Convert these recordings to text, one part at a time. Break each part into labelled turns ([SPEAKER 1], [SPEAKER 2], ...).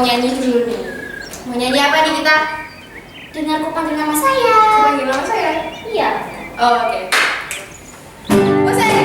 [SPEAKER 1] nyanyi dulu nih. Mau nyanyi apa nih kita?
[SPEAKER 2] Dengarku panggil nama saya.
[SPEAKER 1] Panggil nama saya?
[SPEAKER 2] Iya.
[SPEAKER 1] Oh, oke. Musik.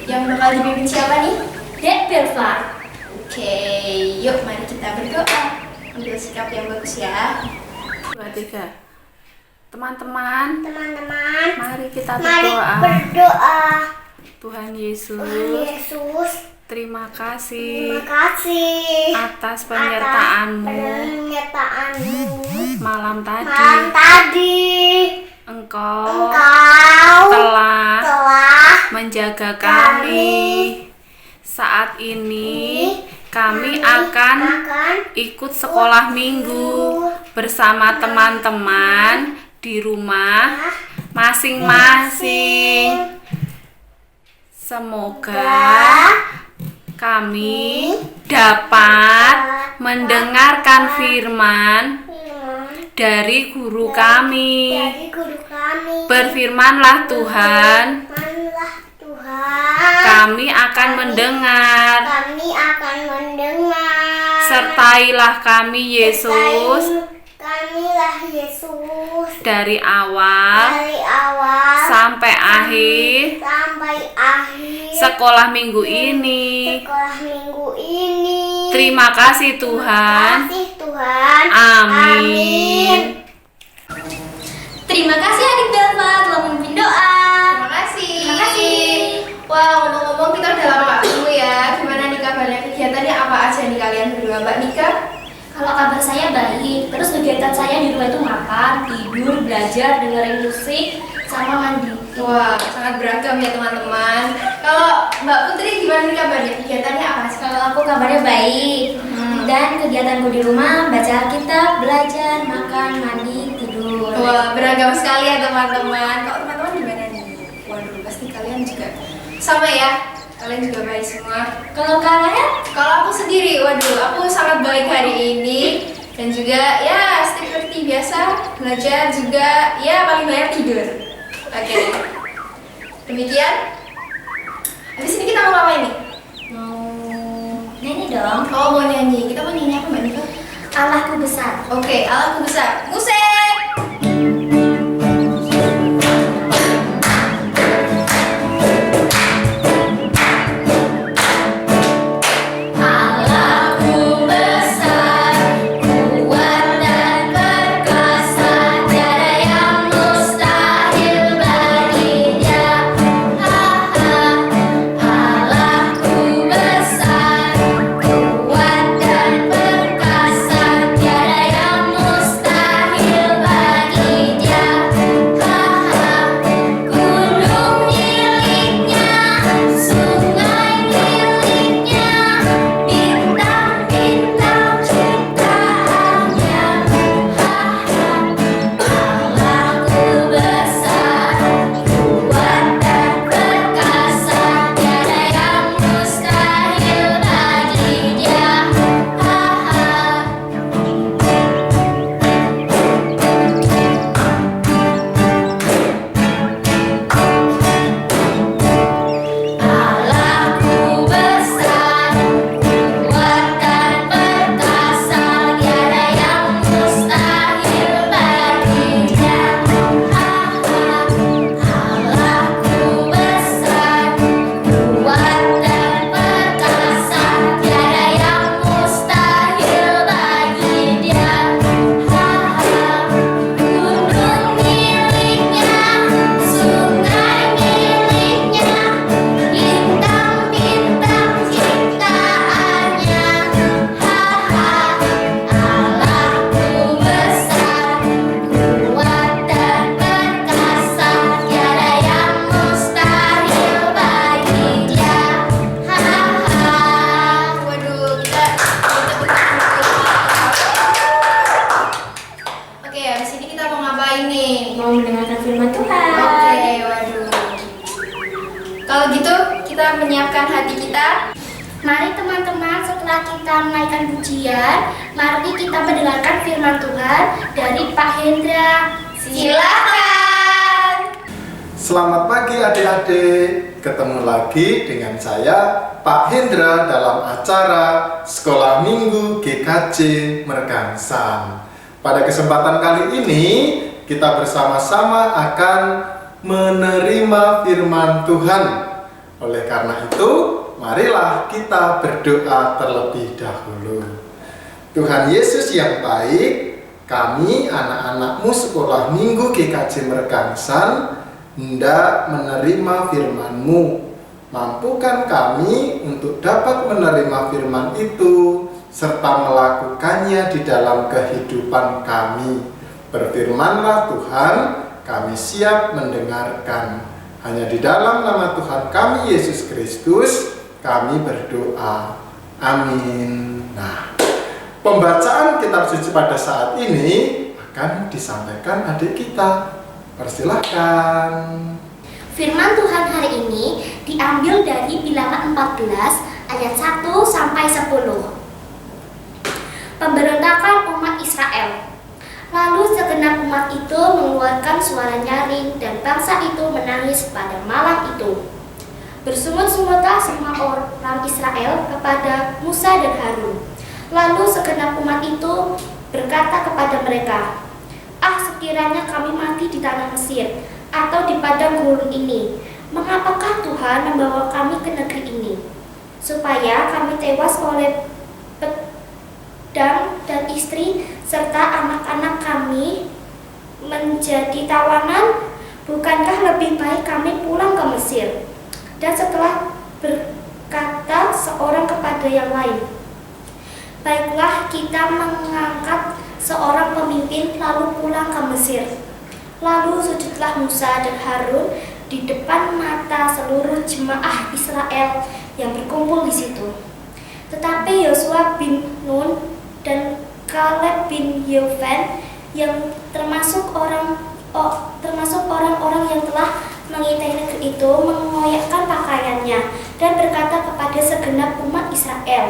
[SPEAKER 1] Yang bakal dipimpin siapa nih?
[SPEAKER 2] Dek Belva.
[SPEAKER 1] Oke, yuk mari kita berdoa. Ambil sikap yang bagus ya.
[SPEAKER 3] 2, 3. Teman-teman, mari kita
[SPEAKER 2] Mari
[SPEAKER 3] berdoa.
[SPEAKER 2] berdoa.
[SPEAKER 3] Tuhan Yesus,
[SPEAKER 2] Tuhan Yesus,
[SPEAKER 3] terima kasih
[SPEAKER 2] terima kasih
[SPEAKER 3] atas penyertaan-Mu
[SPEAKER 2] penyertaan-Mu
[SPEAKER 3] malam
[SPEAKER 2] malam
[SPEAKER 3] tadi.
[SPEAKER 2] tadi.
[SPEAKER 3] Engkau
[SPEAKER 2] Engkau
[SPEAKER 3] telah
[SPEAKER 2] telah
[SPEAKER 3] menjaga kami. Saat ini kami akan ikut sekolah minggu bersama teman-teman di rumah masing-masing. Semoga kami dapat mendengarkan firman dari guru kami. Berfirmanlah Tuhan, kami akan mendengar. Sertailah kami Yesus dari awal sampai akhir sekolah minggu ini. Terima kasih Tuhan. Amin.
[SPEAKER 2] Terima kasih adik Belva telah memimpin doa.
[SPEAKER 1] Terima kasih.
[SPEAKER 2] Terima kasih.
[SPEAKER 1] Wah, ngomong-ngomong kita udah lama gak ketemu ya. Gimana nih kabarnya, kegiatannya apa aja nih kalian berdua, Mbak Nika?
[SPEAKER 2] Kalau kabar saya baik, terus kegiatan saya di rumah itu makan, tidur, belajar, dengerin musik, sama mandi.
[SPEAKER 1] Wah, sangat beragam ya teman-teman. Kalau Mbak Putri gimana nih kabarnya, kegiatannya apa sih?
[SPEAKER 2] Kalau aku kabarnya baik, dan kegiatanku di rumah baca Alkitab, belajar, makan, mandi, tidur.
[SPEAKER 1] Wah, beragam sekali ya teman-teman. Kalau teman-teman gimana nih? Waduh, pasti kalian juga sama ya. Kalian juga baik semua.
[SPEAKER 2] Kalau kalian?
[SPEAKER 1] Kalau aku sendiri, waduh, aku sangat baik hari ini. Dan juga ya seperti biasa, belajar juga, ya paling banyak tidur. Oke. Demikian. Habis ini kita mau ngapain nih?
[SPEAKER 2] Mau nyanyi dong.
[SPEAKER 1] Oh, mau nyanyi. Kita mau nyanyi apa Mbak Nika?
[SPEAKER 2] Allahku besar.
[SPEAKER 1] Oke, Allahku besar. Musik.
[SPEAKER 2] Tiada yang mustahil baginya.
[SPEAKER 1] menyiapkan hati kita?
[SPEAKER 2] Mari teman-teman, setelah kita menaikkan pujian, mari kita mendengarkan firman Tuhan dari Pak Hendra.
[SPEAKER 1] Silakan.
[SPEAKER 4] Selamat pagi adik-adik, ketemu lagi dengan saya Pak Hendra dalam acara Sekolah Minggu GKJ Mergangsan. Pada kesempatan kali ini kita bersama-sama akan menerima firman Tuhan. Oleh karena itu, marilah kita berdoa terlebih dahulu. Tuhan Yesus yang baik, kami anak-anakmu Sekolah Minggu GKJ Mergangsan hendak menerima firman-Mu. Mampukan kami untuk dapat menerima firman itu serta melakukannya di dalam kehidupan kami. Berfirmanlah Tuhan, kami siap mendengarkan. Hanya di dalam nama Tuhan kami Yesus Kristus kami berdoa. Amin. Nah, pembacaan kitab suci pada saat ini akan disampaikan adik kita. Persilahkan.
[SPEAKER 2] Firman Tuhan hari ini diambil dari Bilangan 14 ayat 1 sampai 10. Pemberontakan umat Israel. Lalu segenap umat itu mengeluarkan suara nyaring dan bangsa itu menangis pada malam itu. Bersungut-sungutlah semua orang Israel kepada Musa dan Harun. Lalu segenap umat itu berkata kepada mereka, "Ah, sekiranya kami mati di tanah Mesir atau di padang gurun ini, mengapakah Tuhan membawa kami ke negeri ini? Supaya kami tewas oleh pedang dan istri serta anak-anak kami menjadi tawanan? Bukankah lebih baik kami pulang ke Mesir?" Dan setelah berkata seorang kepada yang lain, "Baiklah, kita mengangkat seorang pemimpin lalu pulang ke Mesir." Lalu sujudlah Musa dan Harun di depan mata seluruh jemaah Israel yang berkumpul di situ. Tetapi Yosua bin Nun dan Kaleb bin Yefune yang termasuk orang-orang yang telah mengintai negeri itu mengoyakkan pakaiannya dan berkata kepada segenap umat Israel,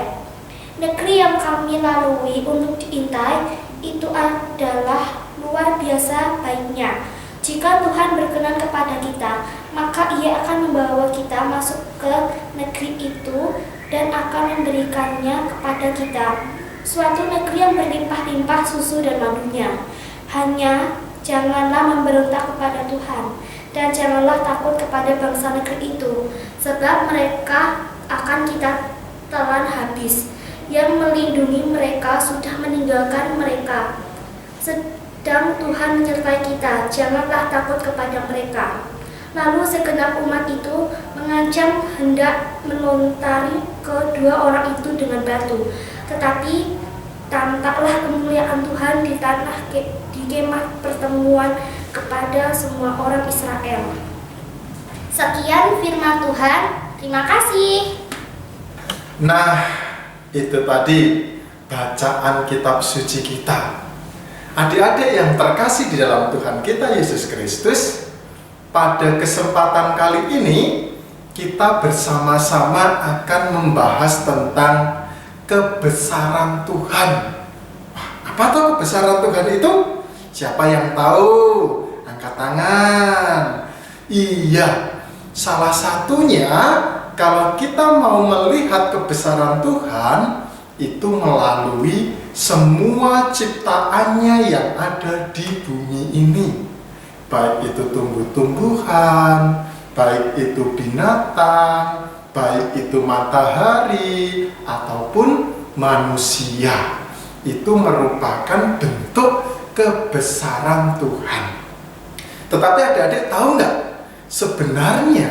[SPEAKER 2] "Negeri yang kami lalui untuk diintai itu adalah luar biasa baiknya. Jika Tuhan berkenan kepada kita, maka Ia akan membawa kita masuk ke negeri itu dan akan memberikannya kepada kita, suatu negeri yang berlimpah-limpah susu dan madunya. Hanya janganlah memberontak kepada Tuhan, dan janganlah takut kepada bangsa negeri itu, sebab mereka akan kita telan habis. Yang melindungi mereka sudah meninggalkan mereka. Sedang Tuhan menyertai kita, janganlah takut kepada mereka." Lalu segenap umat itu mengancam hendak melontari kedua orang itu dengan batu. Tetapi tampaklah kemuliaan Tuhan di kemah pertemuan kepada semua orang Israel. Sekian firman Tuhan. Terima kasih.
[SPEAKER 4] Nah, itu tadi bacaan kitab suci kita. Adik-adik yang terkasih di dalam Tuhan kita Yesus Kristus, pada kesempatan kali ini kita bersama-sama akan membahas tentang kebesaran Tuhan. Apa tuh kebesaran Tuhan itu? Siapa yang tahu? Angkat tangan. Iya, salah satunya kalau kita mau melihat kebesaran Tuhan itu melalui semua ciptaannya yang ada di bumi ini. Baik itu tumbuh-tumbuhan, baik itu binatang, baik itu matahari, ataupun manusia. Itu merupakan bentuk kebesaran Tuhan. Tetapi adik-adik tahu nggak? Sebenarnya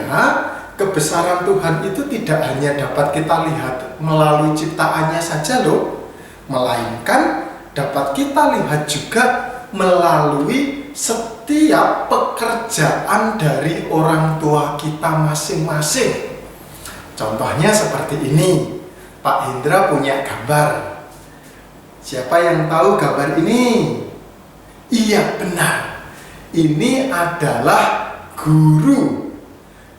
[SPEAKER 4] kebesaran Tuhan itu tidak hanya dapat kita lihat melalui ciptaannya saja loh, melainkan dapat kita lihat juga melalui setiap pekerjaan dari orang tua kita masing-masing. Contohnya seperti ini, Pak Hendra punya gambar. Siapa yang tahu gambar ini? Iya, benar. Ini adalah guru.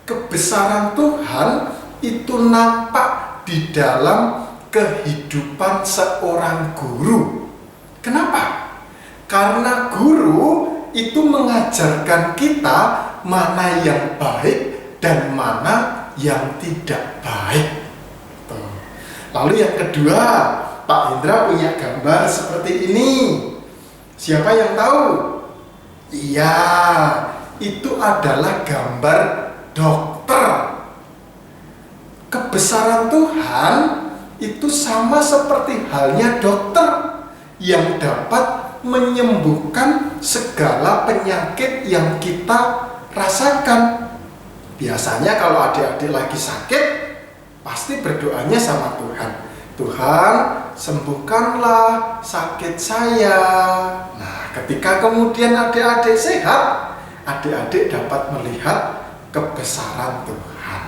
[SPEAKER 4] Kebesaran Tuhan itu nampak di dalam kehidupan seorang guru. Kenapa? Karena guru itu mengajarkan kita mana yang baik dan mana yang tidak baik. Tuh. Lalu yang kedua, Pak Hendra punya gambar seperti ini. Siapa yang tahu? Iya, itu adalah gambar dokter. Kebesaran Tuhan itu sama seperti halnya dokter yang dapat menyembuhkan segala penyakit yang kita rasakan. Biasanya kalau adik-adik lagi sakit, pasti berdoanya sama Tuhan. Tuhan, sembuhkanlah sakit saya. Nah, ketika kemudian adik-adik sehat, adik-adik dapat melihat kebesaran Tuhan.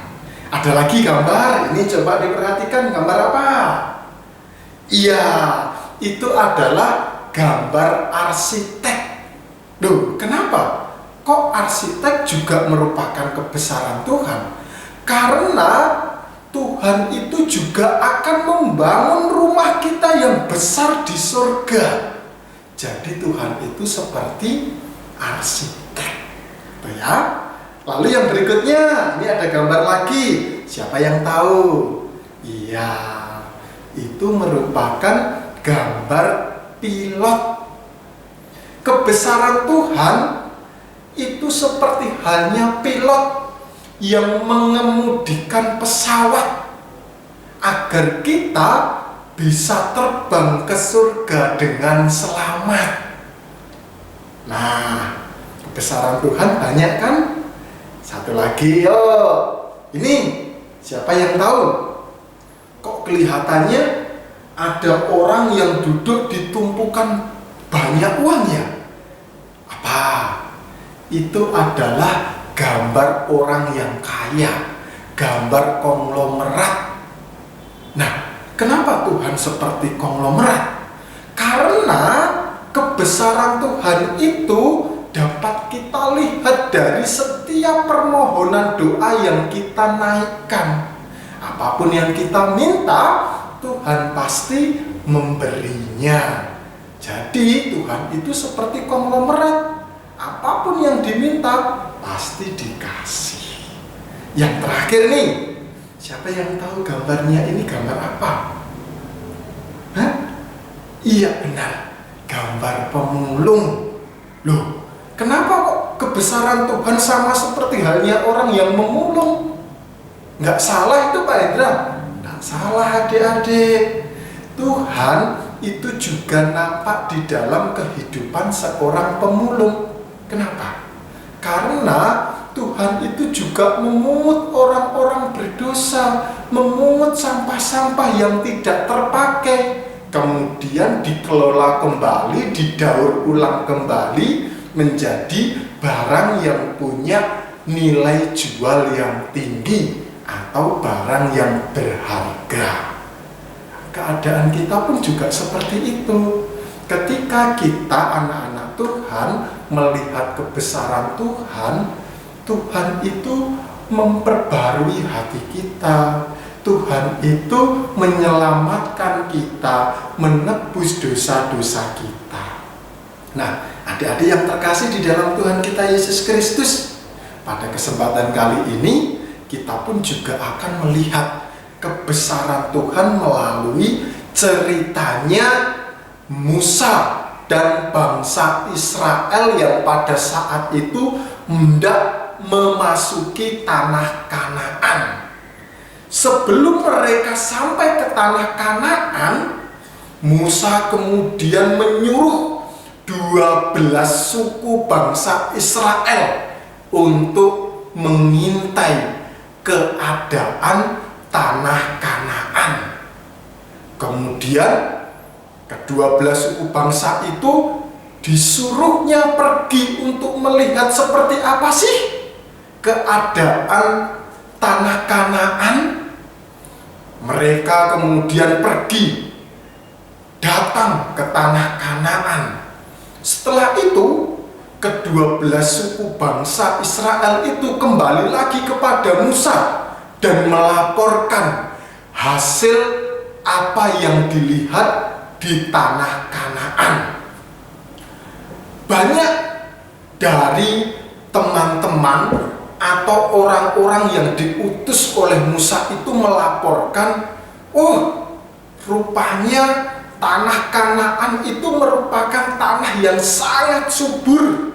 [SPEAKER 4] Ada lagi gambar, ini coba diperhatikan, gambar apa? Iya, itu adalah gambar arsitek. Duh, kenapa? Kok arsitek juga merupakan kebesaran Tuhan? Karena Tuhan itu juga akan membangun rumah kita yang besar di surga. Jadi Tuhan itu seperti arsitek. Tuh ya. Lalu yang berikutnya, ini ada gambar lagi. Siapa yang tahu? Iya, itu merupakan gambar pilot. Kebesaran Tuhan itu seperti halnya pilot yang mengemudikan pesawat agar kita bisa terbang ke surga dengan selamat. Nah, kebesaran Tuhan banyak kan? Satu lagi, ini siapa yang tahu? Kok kelihatannya ada orang yang duduk di tumpukan banyak uangnya? Apa? Itu adalah gambar orang yang kaya, gambar konglomerat. Nah, kenapa Tuhan seperti konglomerat? Karena kebesaran Tuhan itu dapat kita lihat dari setiap permohonan doa yang kita naikkan. Apapun yang kita minta, Tuhan pasti memberinya. Jadi Tuhan itu seperti konglomerat. Apapun yang diminta pasti dikasih. Yang terakhir nih, siapa yang tahu gambarnya ini gambar apa? Hah? Iya benar, gambar pemulung. Loh, kenapa kok kebesaran Tuhan sama seperti halnya orang yang memulung? Nggak salah itu Pak Hendra? Nggak salah adik-adik. Tuhan itu juga nampak di dalam kehidupan seorang pemulung. Kenapa? Karena Tuhan itu juga memungut orang-orang berdosa, memungut sampah-sampah yang tidak terpakai, kemudian dikelola kembali, didaur ulang kembali menjadi barang yang punya nilai jual yang tinggi atau barang yang berharga. Keadaan kita pun juga seperti itu. Ketika kita anak-anak Tuhan melihat kebesaran Tuhan, Tuhan itu memperbarui hati kita. Tuhan itu menyelamatkan kita, menebus dosa-dosa kita. Nah, adik-adik yang terkasih di dalam Tuhan kita Yesus Kristus, pada kesempatan kali ini kita pun juga akan melihat kebesaran Tuhan melalui ceritanya Musa dan bangsa Israel yang pada saat itu hendak memasuki tanah Kanaan. Sebelum mereka sampai ke tanah Kanaan, Musa kemudian menyuruh 12 suku bangsa Israel untuk mengintai keadaan tanah Kanaan. Kemudian ke-12 suku bangsa itu disuruhnya pergi untuk melihat seperti apa sih keadaan tanah Kanaan. Mereka kemudian pergi datang ke tanah Kanaan. Setelah itu ke-12 suku bangsa Israel itu kembali lagi kepada Musa dan melaporkan hasil apa yang dilihat di tanah Kanaan. Banyak dari teman-teman atau orang-orang yang diutus oleh Musa itu melaporkan, oh, rupanya tanah Kanaan itu merupakan tanah yang sangat subur,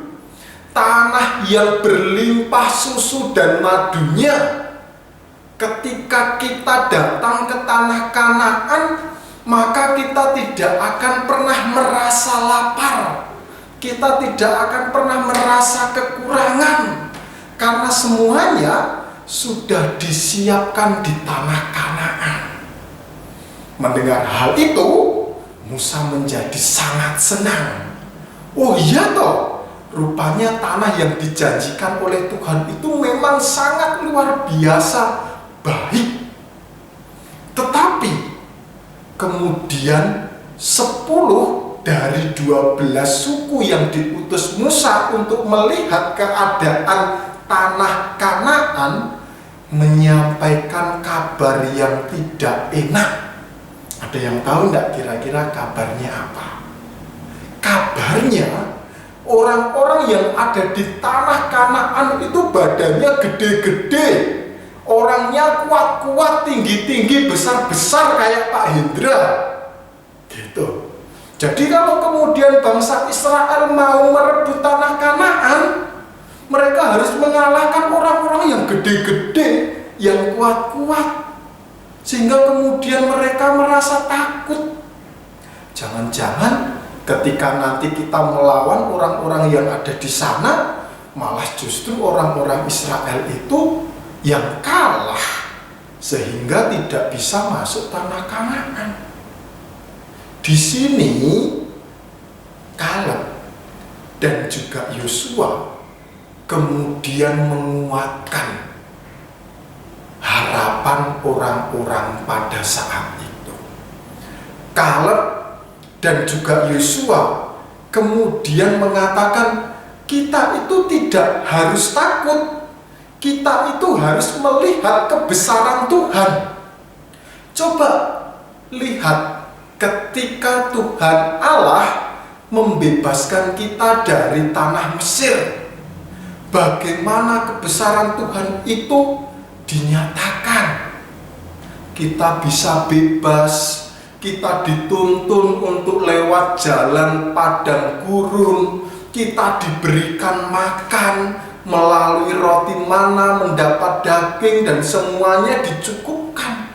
[SPEAKER 4] tanah yang berlimpah susu dan madunya. Ketika kita datang ke tanah Kanaan, maka kita tidak akan pernah merasa lapar, kita tidak akan pernah merasa kekurangan, karena semuanya sudah disiapkan di tanah Kanaan. Mendengar hal itu, Musa menjadi sangat senang. Oh iya toh, rupanya tanah yang dijanjikan oleh Tuhan itu memang sangat luar biasa baik. Tetapi kemudian 10 dari 12 suku yang diutus Musa untuk melihat keadaan tanah Kanaan menyampaikan kabar yang tidak enak. Ada yang tahu enggak kira-kira kabarnya apa? Kabarnya orang-orang yang ada di tanah Kanaan itu badannya gede-gede, orangnya kuat-kuat, tinggi-tinggi, besar-besar kayak Pak Hendra gitu. Jadi kalau kemudian bangsa Israel mau merebut tanah Kanaan, mereka harus mengalahkan orang-orang yang gede-gede, yang kuat-kuat, sehingga kemudian mereka merasa takut. Jangan-jangan ketika nanti kita melawan orang-orang yang ada di sana, malah justru orang-orang Israel itu yang kalah, sehingga tidak bisa masuk tanah Kanaan. Di sini Kaleb dan juga Yosua kemudian menguatkan harapan orang-orang pada saat itu. Kaleb dan juga Yosua kemudian mengatakan, kita itu tidak harus takut, kita itu harus melihat kebesaran Tuhan. Coba lihat ketika Tuhan Allah membebaskan kita dari tanah Mesir, bagaimana kebesaran Tuhan itu dinyatakan. Kita bisa bebas, kita dituntun untuk lewat jalan padang gurun, kita diberikan makan melalui roti mana, mendapat daging, dan semuanya dicukupkan.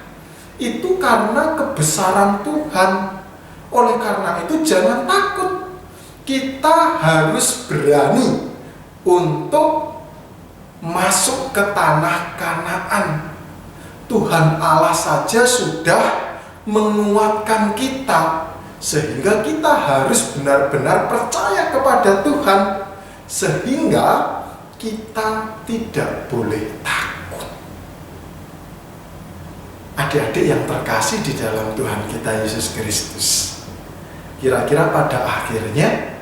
[SPEAKER 4] Itu karena kebesaran Tuhan. Oleh karena itu jangan takut, kita harus berani untuk masuk ke tanah Kanaan. Tuhan Allah saja sudah menguatkan kita, sehingga kita harus benar-benar percaya kepada Tuhan, sehingga kita tidak boleh takut. Adik-adik yang terkasih di dalam Tuhan kita Yesus Kristus, kira-kira pada akhirnya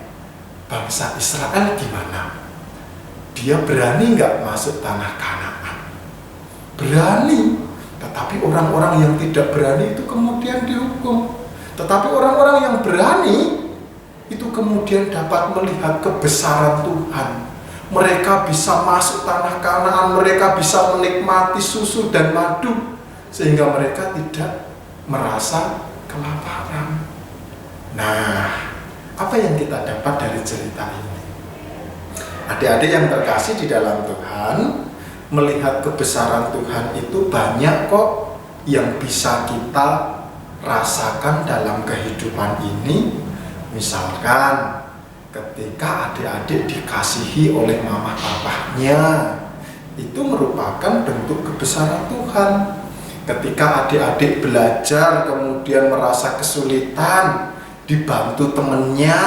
[SPEAKER 4] bangsa Israel gimana? Dia berani nggak masuk tanah Kanaan? Berani. Tetapi orang-orang yang tidak berani itu kemudian dihukum. Tetapi orang-orang yang berani itu kemudian dapat melihat kebesaran Tuhan. Mereka bisa masuk tanah Kanaan, mereka bisa menikmati susu dan madu, sehingga mereka tidak merasa kelaparan. Nah, apa yang kita dapat dari cerita ini? Adik-adik yang terkasih di dalam Tuhan, melihat kebesaran Tuhan itu banyak kok yang bisa kita rasakan dalam kehidupan ini. Misalkan ketika adik-adik dikasihi oleh mama papahnya, itu merupakan bentuk kebesaran Tuhan. Ketika adik-adik belajar kemudian merasa kesulitan, dibantu temennya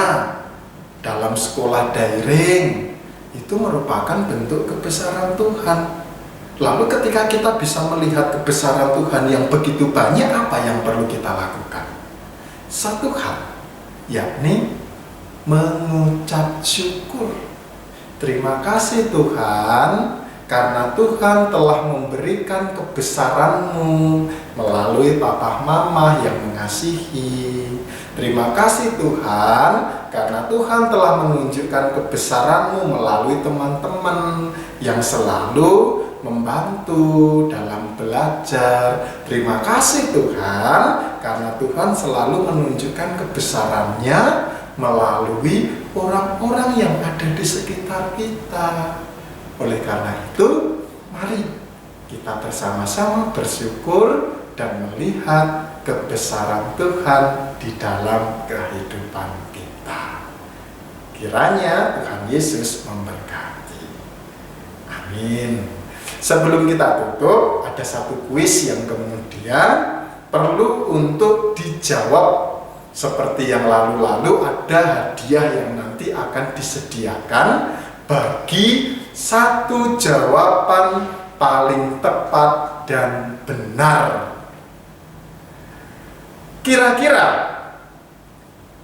[SPEAKER 4] dalam sekolah daring, itu merupakan bentuk kebesaran Tuhan. Lalu ketika kita bisa melihat kebesaran Tuhan yang begitu banyak, apa yang perlu kita lakukan? Satu hal, yakni mengucap syukur. Terima kasih Tuhan, karena Tuhan telah memberikan kebesaran-Mu melalui papa mama yang mengasihi. Terima kasih Tuhan, karena Tuhan telah menunjukkan kebesaran-Mu melalui teman-teman yang selalu membantu dalam belajar. Terima kasih Tuhan, karena Tuhan selalu menunjukkan kebesaran-Nya melalui orang-orang yang ada di sekitar kita. Oleh karena itu, mari kita bersama-sama bersyukur dan melihat kebesaran Tuhan di dalam kehidupan kita. Kiranya Tuhan Yesus memberkati. Amin. Sebelum kita tutup, ada satu kuis yang kemudian perlu untuk dijawab. Seperti yang lalu-lalu, ada hadiah yang nanti akan disediakan bagi satu jawaban paling tepat dan benar. Kira-kira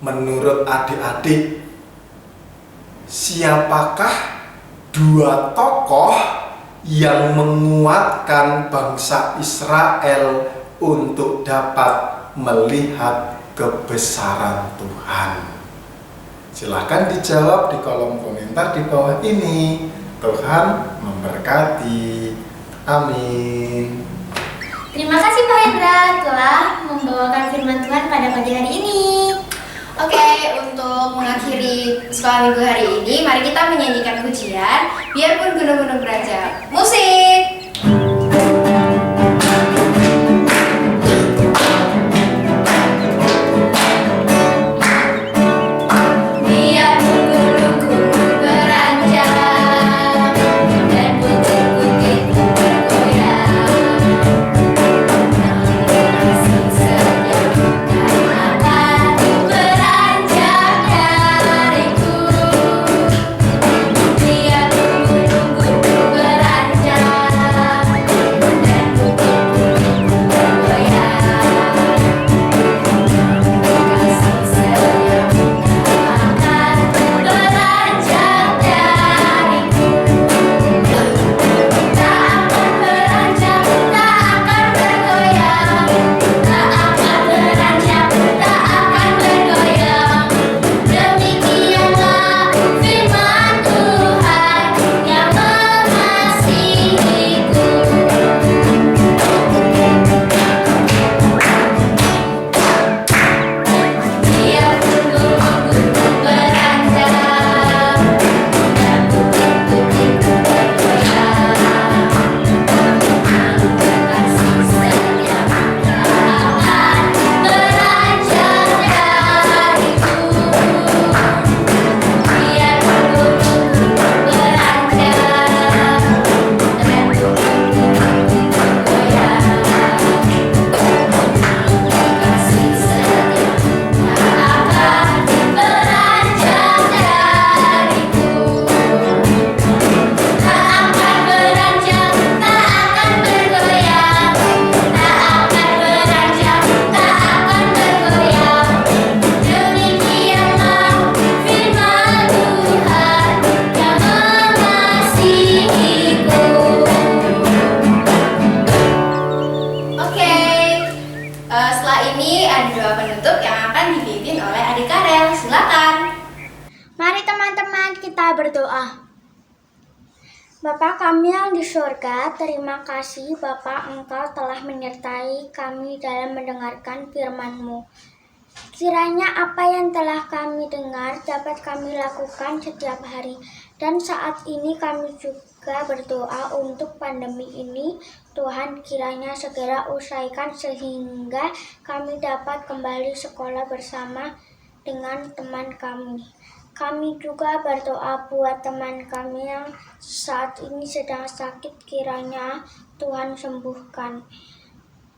[SPEAKER 4] menurut adik-adik, siapakah dua tokoh yang menguatkan bangsa Israel untuk dapat melihat kebesaran Tuhan? Silahkan dijawab di kolom komentar di bawah ini. Tuhan memberkati. Amin.
[SPEAKER 2] Terima kasih Pak Hendra telah membawakan firman Tuhan pada pagi hari ini.
[SPEAKER 1] Oke, untuk mengakhiri sekolah minggu hari ini, mari kita menyanyikan pujian Biarpun Gunung-gunung Beranjak. Musik!
[SPEAKER 2] berdoa. Bapa kami yang di surga, terima kasih Bapa, Engkau telah menyertai kami dalam mendengarkan firman-Mu. Kiranya apa yang telah kami dengar dapat kami lakukan setiap hari. Dan saat ini kami juga berdoa untuk pandemi ini. Tuhan kiranya segera usaikan sehingga kami dapat kembali sekolah bersama dengan teman kami. Kami juga berdoa buat teman kami yang saat ini sedang sakit, kiranya Tuhan sembuhkan.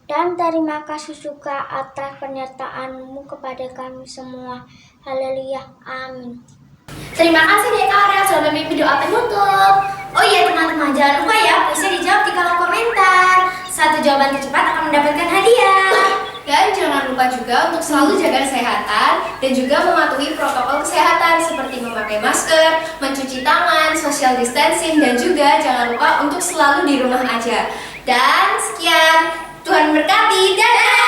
[SPEAKER 2] Dan terima kasih juga atas penyertaan-Mu kepada kami semua. Haleluya, amin.
[SPEAKER 1] Terima kasih Dek Aurea sudah memimpin doa penutup. Oh iya teman-teman, jangan lupa ya, bisa dijawab di kolom komentar. Satu jawaban tercepat akan mendapatkan hadiah. Dan jangan lupa juga untuk selalu jaga kesehatan dan juga mematuhi protokol kesehatan seperti memakai masker, mencuci tangan, social distancing, dan juga jangan lupa untuk selalu di rumah aja. Dan sekian, Tuhan berkati, dadah!